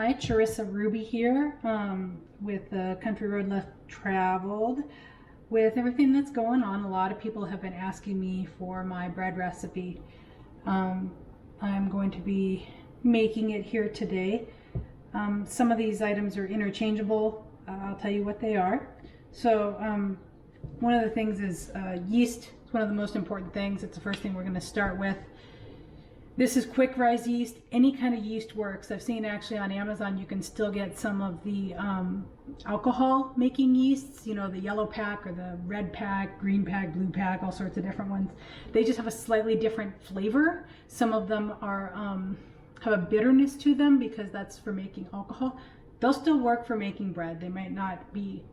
Hi, Charissa Ruby here with the Country Road Less Traveled. With everything that's going on, a lot of people have been asking me for my bread recipe. I'm going to be making it here today. Some of these items are interchangeable. I'll tell you what they are. So one of the things is yeast. It's one of the most important things. It's the first thing we're going to start with. This is quick rise yeast. Any kind of yeast works. I've seen actually on Amazon you can still get some of the alcohol making yeasts, you know, the yellow pack or the red pack, green pack, blue pack, all sorts of different ones. They just have a slightly different flavor. Some of them are have a bitterness to them because that's for making alcohol. They'll still work for making bread. They might not be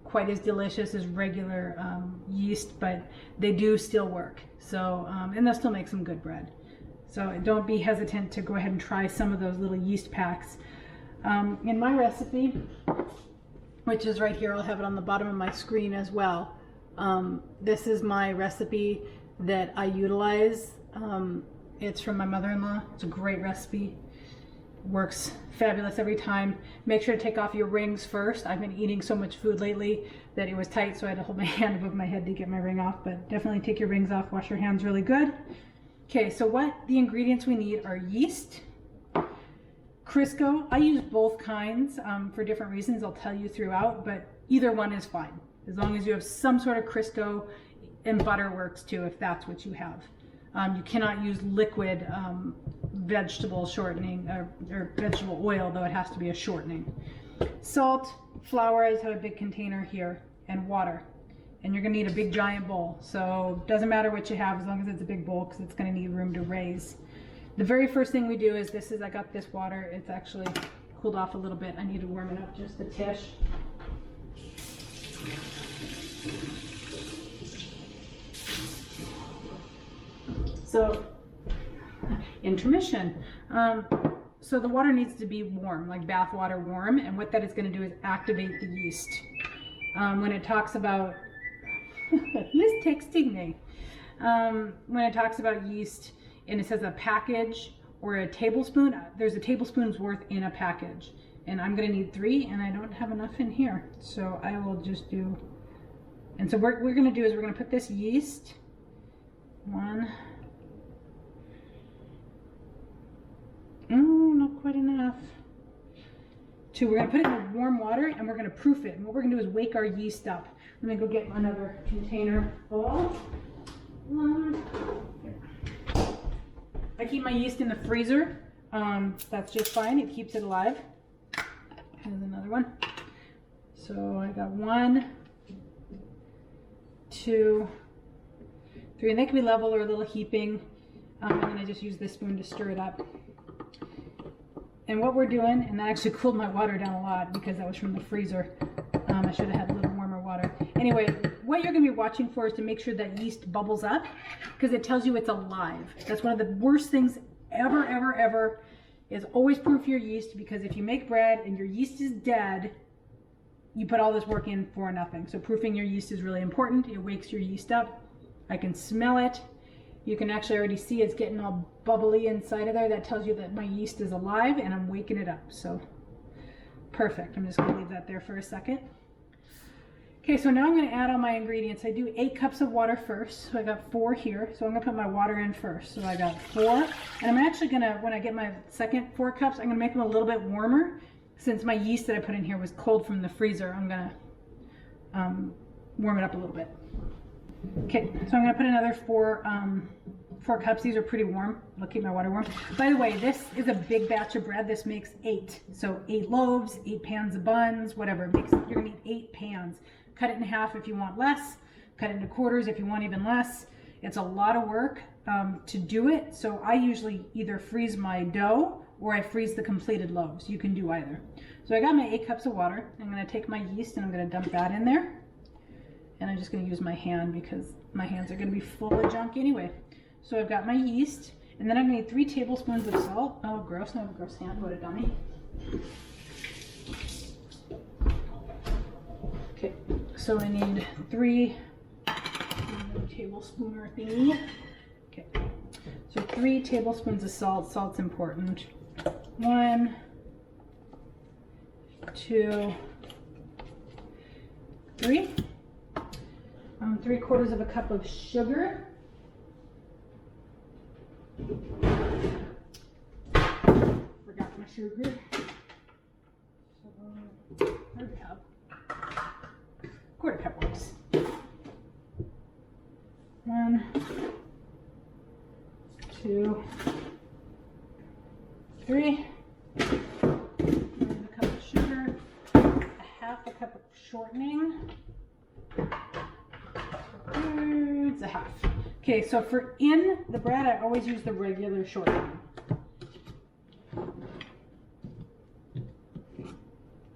quite as delicious as regular yeast, but they do still work. So and they'll still make some good bread. So don't be hesitant to go ahead and try some of those little yeast packs. In my recipe, which is right here, I'll have it on the bottom of my screen as well. This is my recipe that I utilize. It's from my mother-in-law. It's a great recipe. Works fabulous every time. Make sure to take off your rings first. I've been eating so much food lately that it was tight, so I had to hold my hand above my head to get my ring off, but definitely take your rings off, wash your hands really good. Okay, so what the ingredients we need are yeast, Crisco. I use both kinds for different reasons. I'll tell you throughout, but either one is fine. As long as you have some sort of Crisco, and butter works too if that's what you have. You cannot use liquid vegetable shortening or vegetable oil, though it has to be a shortening. Salt, flour, I just have a big container here, and water. And you're going to need a big giant bowl, so it doesn't matter what you have as long as it's a big bowl because it's going to need room to raise. The very first thing we do is I got this water. It's actually cooled off a little bit. I need to warm it up just a tish. So intermission. So the water needs to be warm, like bath water warm, and what that is going to do is activate the yeast. When it talks about Liz texting me. When it talks about yeast and it says a package or a tablespoon, there's a tablespoon's worth in a package. And I'm going to need 3, and I don't have enough in here. So I will just do, and so what we're going to do is we're going to put this yeast, 1, not quite enough. 2, we're going to put it in the warm water and we're going to proof it. And what we're going to do is wake our yeast up. Let me go get another container full. I keep my yeast in the freezer. That's just fine. It keeps it alive. Here's another one. So I got 1, 2, 3, and they can be level or a little heaping. And then I just use this spoon to stir it up. And what we're doing, and that actually cooled my water down a lot because that was from the freezer. I should have had a little warmer water. Anyway, what you're going to be watching for is to make sure that yeast bubbles up because it tells you it's alive. That's one of the worst things ever is always proof your yeast, because if you make bread and your yeast is dead, you put all this work in for nothing. So proofing your yeast is really important. It wakes your yeast up. I can smell it. You can actually already see it's getting all bubbly inside of there. That tells you that my yeast is alive and I'm waking it up. So perfect. I'm just going to leave that there for a second. Okay, so now I'm going to add all my ingredients. I do 8 cups of water first. So I got 4 here. So I'm going to put my water in first. So I got 4. And I'm actually going to, when I get my second 4 cups, I'm going to make them a little bit warmer. Since my yeast that I put in here was cold from the freezer, I'm going to warm it up a little bit. Okay, so I'm going to put another 4 cups. These are pretty warm. I'll keep my water warm. By the way, this is a big batch of bread. This makes 8. So 8 loaves, 8 pans of buns, whatever. It makes, you're going to need 8 pans. Cut it in half if you want less. Cut it into quarters if you want even less. It's a lot of work to do it. So I usually either freeze my dough or I freeze the completed loaves. You can do either. So I got my 8 cups of water. I'm going to take my yeast and I'm going to dump that in there. And I'm just going to use my hand because my hands are going to be full of junk anyway. So I've got my yeast, and then I'm going to need 3 tablespoons of salt. Oh, gross. I have a gross hand. What a dummy. Okay, so I need 3 tablespoon thingy. Okay, so 3 tablespoons of salt. Salt's important. 1, 2, 3. 3/4 of a cup of sugar. Forgot my sugar. So, what do we have? 1/4 cup works. 1, 2, 3. A cup of sugar. 1/2 cup of shortening. 2/3, 1/2. Okay, so for in the bread, I always use the regular shortening.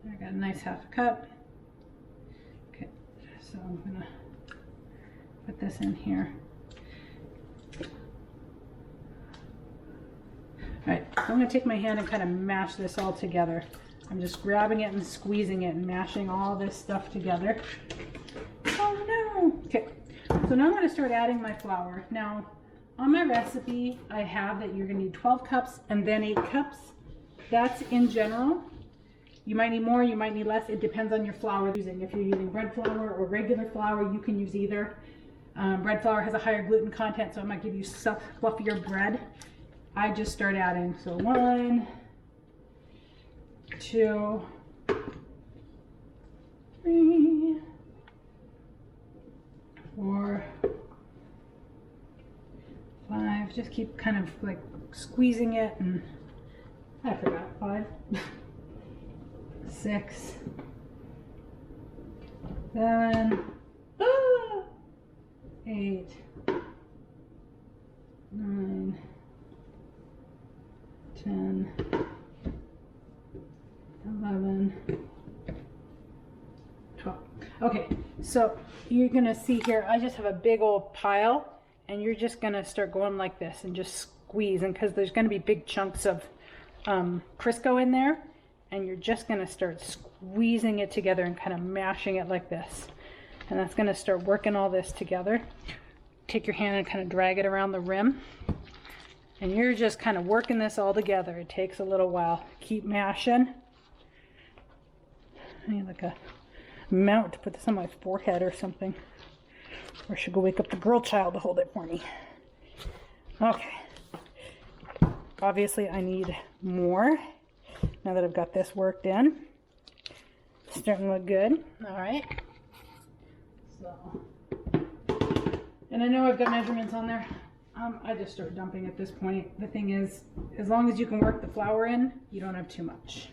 I got a nice 1/2 cup. Okay, so I'm gonna put this in here. All right, so I'm gonna take my hand and kind of mash this all together. I'm just grabbing it and squeezing it and mashing all this stuff together. Oh no! Okay, so now I'm gonna start adding my flour. Now, on my recipe, I have that you're gonna need 12 cups and then 8 cups. That's in general. You might need more, you might need less. It depends on your flour you're using. If you're using bread flour or regular flour, you can use either. Bread flour has a higher gluten content, so it might give you fluffier bread. I just start adding. So 1, 2, 3, 4, 5. Just keep kind of like squeezing it, and I forgot 5, 6, 7, 8, 9, 10, 11, 12. Okay, so you're gonna see here, I just have a big old pile, and you're just gonna start going like this and just squeeze, and because there's gonna be big chunks of Crisco in there, and you're just gonna start squeezing it together and kind of mashing it like this. And that's gonna start working all this together. Take your hand and kind of drag it around the rim. And you're just kind of working this all together. It takes a little while. Keep mashing. I need like a mount to put this on my forehead or something. Or I should go wake up the girl child to hold it for me. Okay. Obviously I need more. Now that I've got this worked in. It's starting to look good. All right. So, and I know I've got measurements on there. I just start dumping at this point. The thing is, as long as you can work the flour in, you don't have too much.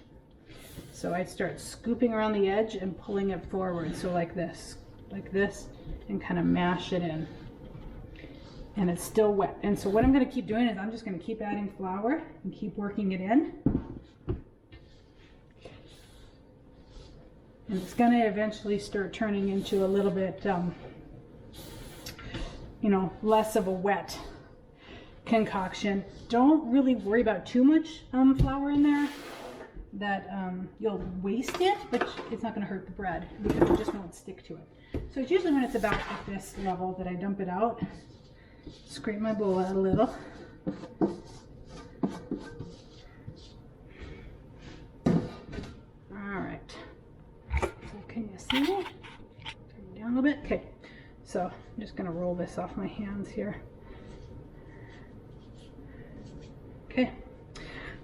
So I start scooping around the edge and pulling it forward. So like this, and kind of mash it in. And it's still wet. And so what I'm going to keep doing is I'm just going to keep adding flour and keep working it in. And it's going to eventually start turning into a little bit, you know, less of a wet concoction. Don't really worry about too much flour in there, that you'll waste it, but it's not going to hurt the bread because it just won't stick to it. So it's usually when it's about at this level that I dump it out. Scrape my bowl out a little. All right. Can you see? Turn it down a little bit. Okay, so I'm just going to roll this off my hands here. Okay,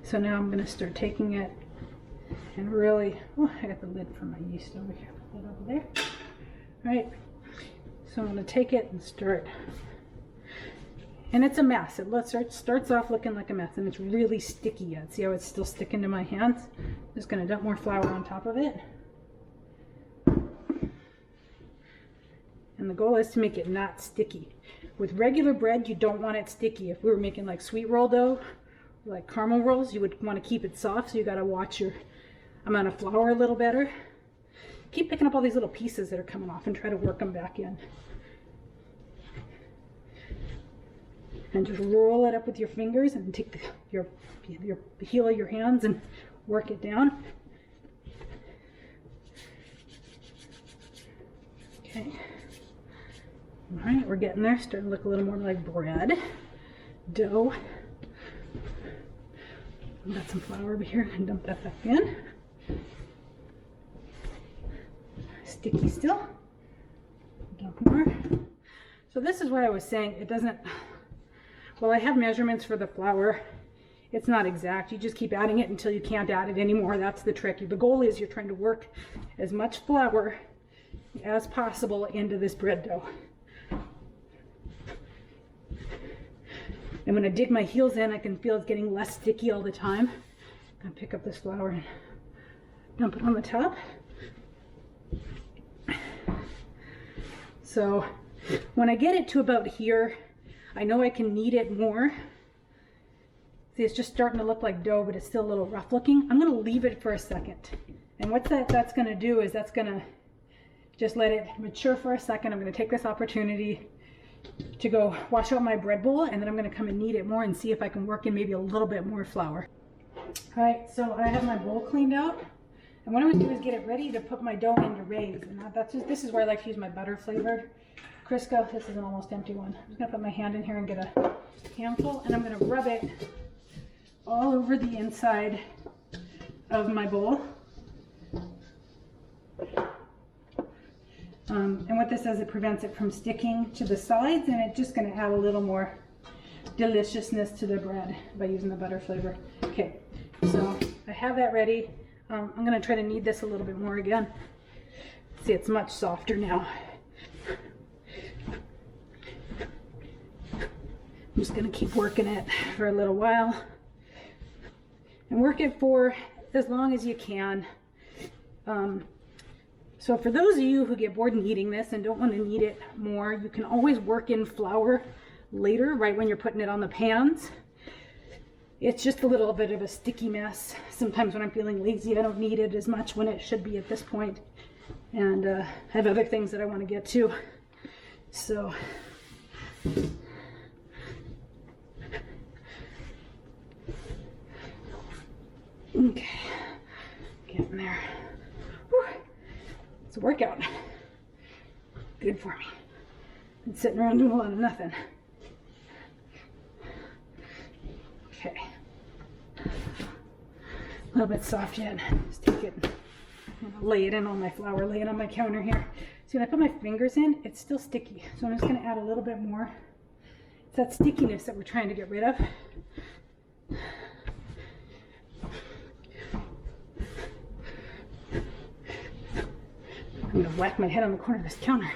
so now I'm going to start taking it and really, oh, I got the lid for my yeast over here. Put that over there. All right, so I'm going to take it and start, and it's a mess. It starts off looking like a mess, and it's really sticky yet. See how it's still sticking to my hands? I'm just going to dump more flour on top of it. And the goal is to make it not sticky. With regular bread, you don't want it sticky. If we were making like sweet roll dough, like caramel rolls, you would want to keep it soft, so you got to watch your amount of flour a little better. Keep picking up all these little pieces that are coming off and try to work them back in. And just roll it up with your fingers and take your heel of your hands and work it down. Okay. All right, we're getting there. Starting to look a little more like bread dough. I've got some flour over here and dump that back in. sticky still. Dump more. So this is why I was saying it doesn't, well, I have measurements for the flour. It's not exact. You just keep adding it until you can't add it anymore. That's the trick. The goal is you're trying to work as much flour as possible into this bread dough. And when I dig my heels in, I can feel it's getting less sticky all the time. I'm gonna pick up this flour and dump it on the top. So when I get it to about here, I know I can knead it more. See, it's just starting to look like dough, but it's still a little rough looking. I'm gonna leave it for a second. And what that's gonna do is that's gonna just let it mature for a second. I'm gonna take this opportunity to go wash out my bread bowl, and then I'm gonna come and knead it more and see if I can work in maybe a little bit more flour. All right, so I have my bowl cleaned out. And what I'm gonna do is get it ready to put my dough in to raise. And this is where I like to use my butter flavored Crisco. This is an almost empty one. I'm just gonna put my hand in here and get a handful, and I'm gonna rub it all over the inside of my bowl. And what this does, it prevents it from sticking to the sides, and it's just gonna add a little more deliciousness to the bread by using the butter flavor. Okay, so I have that ready. I'm gonna try to knead this a little bit more again. See, it's much softer now. I'm just gonna keep working it for a little while. And work it for as long as you can. So for those of you who get bored kneading this and don't want to knead it more, you can always work in flour later, right when you're putting it on the pans. It's just a little bit of a sticky mess. Sometimes when I'm feeling lazy, I don't knead it as much when it should be at this point. And I have other things that I want to get to. So okay, getting there. Whew. It's a workout. Good for me. Been sitting around doing a lot of nothing. Okay. A little bit soft yet. Just take it, lay it in on my flour, lay it on my counter here. See, when I put my fingers in, it's still sticky. So I'm just going to add a little bit more. It's that stickiness that we're trying to get rid of. I'm gonna whack my head on the corner of this counter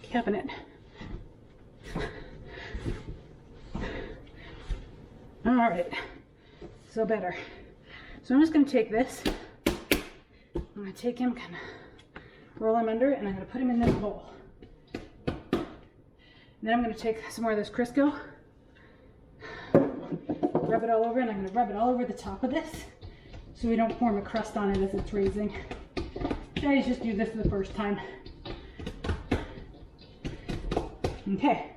cabinet. All right, so better. So I'm just gonna take this. I'm gonna take him, kind of roll him under, and I'm gonna put him in this bowl. And then I'm gonna take some more of this Crisco, rub it all over, and I'm gonna rub it all over the top of this so we don't form a crust on it as it's raising. I just do this the first time. Okay,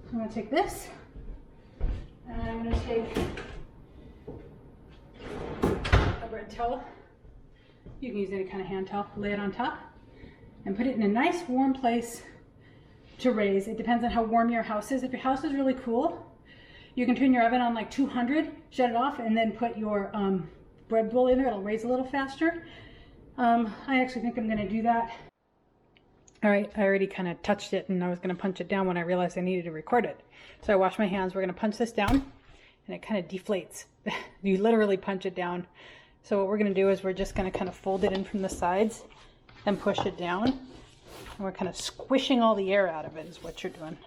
so I'm going to take this, and I'm going to take a bread towel. You can use any kind of hand towel, lay it on top, and put it in a nice warm place to raise. It depends on how warm your house is. If your house is really cool, you can turn your oven on like 200, shut it off, and then put your bread bowl in there. It'll raise a little faster. I actually think I'm going to do that. All right, I already kind of touched it, and I was going to punch it down when I realized I needed to record it. So I washed my hands. We're going to punch this down, and it kind of deflates. You literally punch it down. So what we're going to do is we're just going to kind of fold it in from the sides and push it down. And we're kind of squishing all the air out of it is what you're doing.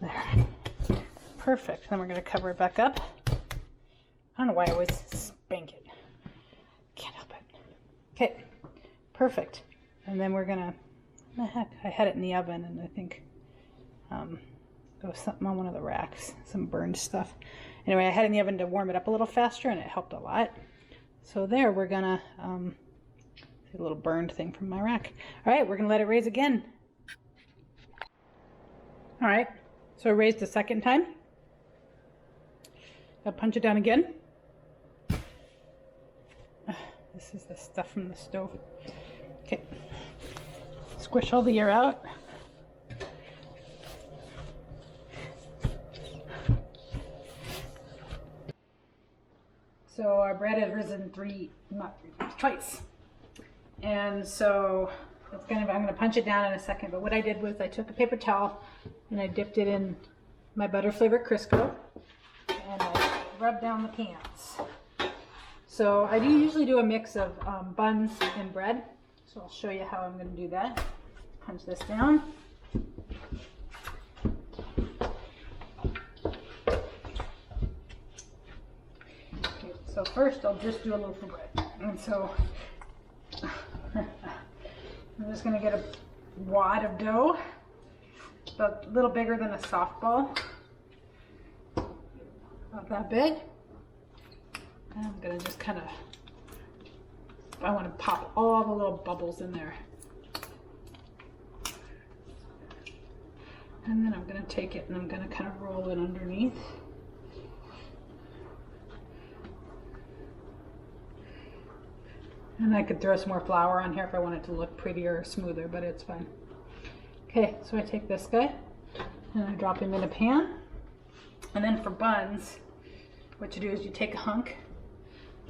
There. Perfect. Then we're going to cover it back up. I don't know why I always spank it. Can't help it. Okay. Perfect. And then we're going to, heck, I had it in the oven, and I think there was something on one of the racks, some burned stuff. Anyway, I had it in the oven to warm it up a little faster, and it helped a lot. So there, we're going to, see a little burned thing from my rack. All right, we're going to let it raise again. All right, so it raised a second time. I'll punch it down again. This is the stuff from the stove. Okay. Squish all the air out. So our bread has risen twice. And so I'm gonna punch it down in a second, but what I did was I took a paper towel and I dipped it in my butter flavored Crisco and I rubbed down the pans. So I usually do a mix of buns and bread. So I'll show you how I'm gonna do that. Punch this down. Okay, so first I'll just do a loaf of bread. And so I'm just going to get a wad of dough, about a little bigger than a softball, about that big. And I'm going to just kind of, I want to pop all the little bubbles in there. And then I'm going to take it and I'm going to kind of roll it underneath. And I could throw some more flour on here if I want it to look prettier or smoother, but it's fine. Okay, so I take this guy and I drop him in a pan. And then for buns, what you do is you take a hunk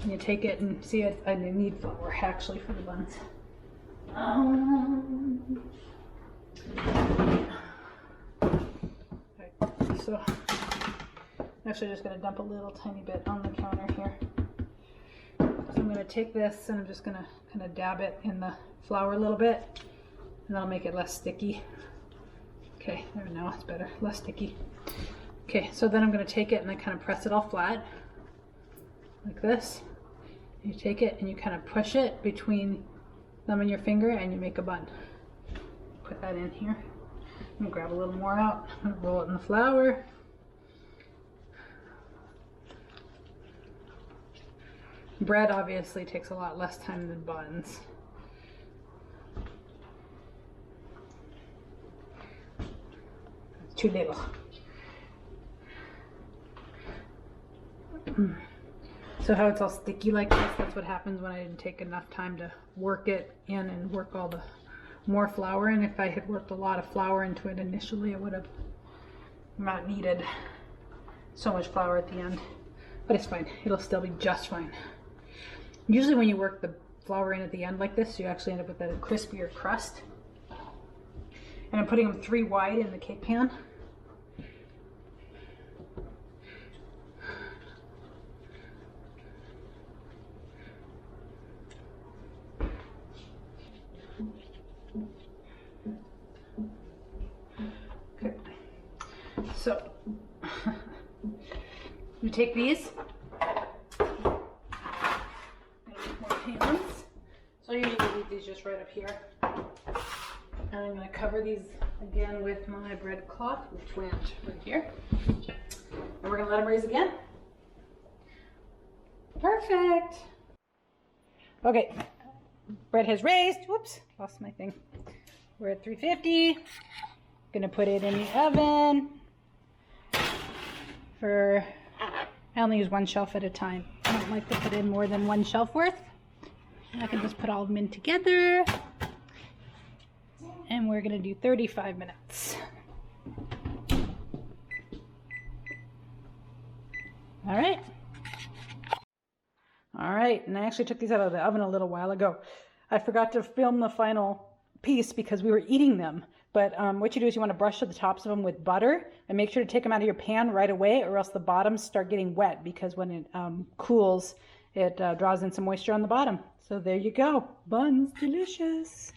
and you take it and see I need flour actually for the buns. Right, so I'm actually just going to dump a little tiny bit on the counter here. So I'm going to take this and I'm just going to kind of dab it in the flour a little bit, and that'll make it less sticky. Okay, there now it's better, less sticky. Okay, so then I'm going to take it and I kind of press it all flat like this. You take it and you kind of push it between thumb and your finger and you make a bun. Put that in here. I'm going to grab a little more out. I'm going to roll it in the flour. Bread obviously takes a lot less time than buns. It's too little. So how it's all sticky like this, that's what happens when I didn't take enough time to work it in and work all the more flour in. If I had worked a lot of flour into it initially, I would have not needed so much flour at the end. But it's fine, it'll still be just fine. Usually when you work the flour in at the end like this, you actually end up with a crispier crust. And I'm putting them 3 wide in the cake pan. Okay. So you take these. Pans. So I usually leave these just right up here. And I'm going to cover these again with my bread cloth, which went right here. And we're going to let them raise again. Perfect. Okay, bread has raised. Whoops, lost my thing. We're at 350. Going to put it in the oven for, I only use 1 shelf at a time. I don't like to put in more than 1 shelf worth. I can just put all of them in together. And we're gonna do 35 minutes. All right. All right, and I actually took these out of the oven a little while ago. I forgot to film the final piece because we were eating them. But what you do is you want to brush the tops of them with butter and make sure to take them out of your pan right away, or else the bottoms start getting wet, because when it cools, it draws in some moisture on the bottom. So there you go. Buns, delicious.